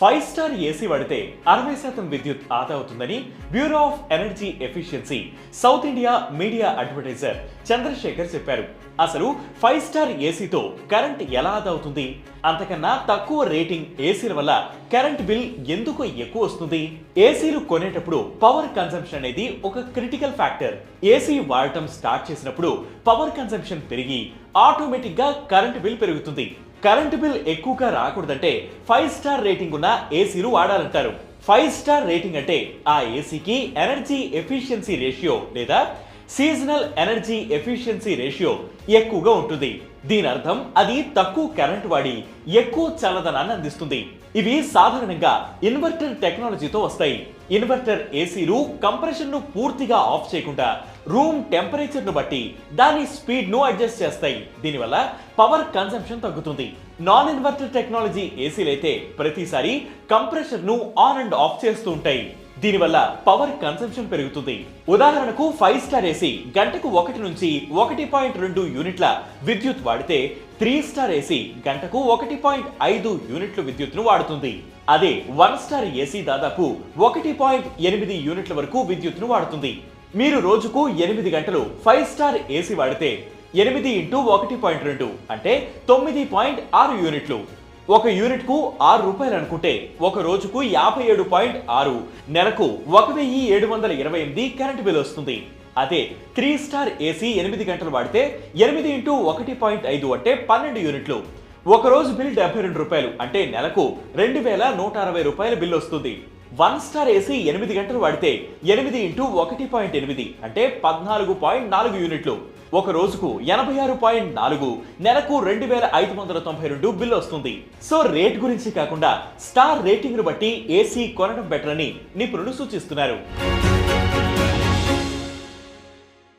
5 star AC వాడితే 60% విద్యుత్ ఆదా అవుతుందని bureau of energy efficiency south India media advertiser Chandrashekar చెప్పారు. అసలు 5 స్టార్ ఏసీతో కరెంట్ ఎలా ఆదా అవుతుంది? అంతకన్నా తక్కువ రేటింగ్ ఏసీల వల్ల కరెంట్ బిల్ ఎందుకు ఎక్కువ వస్తుంది? ఏసీలు కొనేటప్పుడు పవర్ కన్సంప్షన్ అనేది ఒక క్రిటికల్ ఫ్యాక్టర్. ఏసీ వాడటం స్టార్ట్ చేసినప్పుడు పవర్ కన్సంప్షన్ పెరిగి ఆటోమేటిక్ గా కరెంట్ బిల్ పెరుగుతుంది. కరెంట్ బిల్ ఎక్కువగా రాకూడదంటే 5 స్టార్ రేటింగ్ ఉన్న ఏసీలు వాడాలంటారు. 5 స్టార్ రేటింగ్ అంటే ఆ ఏసీకి ఎనర్జీ ఎఫిషియన్సీ రేషియో లేదా సీజనల్ ఎనర్జీ ఎఫిషియన్సీ రేషియో ఎక్కువగా ఉంటుంది. దీని అర్థం అది తక్కువ కరెంట్ వాడి ఎక్కువ చల్లదనాన్ని అందిస్తుంది. ఇవి సాధారణంగా ఇన్వర్టర్ టెక్నాలజీతో వస్తాయి. ఇన్వర్టర్ ఏసీలు కంప్రెషన్ ను పూర్తిగా ఆఫ్ చేయకుండా రూమ్ టెంపరేచర్ ను బట్టి దాని స్పీడ్ ను అడ్జస్ట్ చేస్తాయి. దీనివల్ల పవర్ కన్సంప్షన్ తగ్గుతుంది. నాన్ ఇన్వర్టర్ టెక్నాలజీ ఏసీలు అయితే ప్రతిసారి కంప్రెషర్ ను ఆన్ అండ్ ఆఫ్ చేస్తూ ఉంటాయి. దీనివల్ల పవర్ కన్సంప్షన్ పెరుగుతుంది. ఉదాహరణకు 5 స్టార్ ఏసీ గంటకు 1 నుంచి 1.2 యూనిట్ల విద్యుత్ వాడితే 3 స్టార్ ఏసీ గంటకు 1.5 యూనిట్ల విద్యుత్ను వాడుతుంది. అదే 1 స్టార్ ఏసీ దాదాపు 1.8 యూనిట్ల వరకు విద్యుత్ను వాడుతుంది. మీరు రోజుకు 8 గంటలు 5 స్టార్ ఏసీ వాడితే 8 × 1.2 అంటే 9.6 యూనిట్లు. ఒక యూనిట్ కు 6 రూపాయలు అనుకుంటే ఒక రోజుకు 57.6, నెలకు 1728 కరెంట్ బిల్ వస్తుంది. అదే 3 స్టార్ ఏసీ 8 గంటలు వాడితే 8 × 1.5 అంటే 12 యూనిట్లు. ఒక రోజు బిల్ 72 రూపాయలు అంటే నెలకు 2160 రూపాయల బిల్ వస్తుంది. 1 స్టార్ ఏసీ 8 గంటలు వాడితే 8 × 1.8 అంటే 14.4 యూనిట్లు. ఒక రోజుకు 86.4, నెలకు 2592 బిల్ వస్తుంది. సో రేట్ గురించి కాకుండా స్టార్ రేటింగ్ ను బట్టి ఏసీ కొనడం బెటర్ అని నిపుణులు సూచిస్తున్నారు.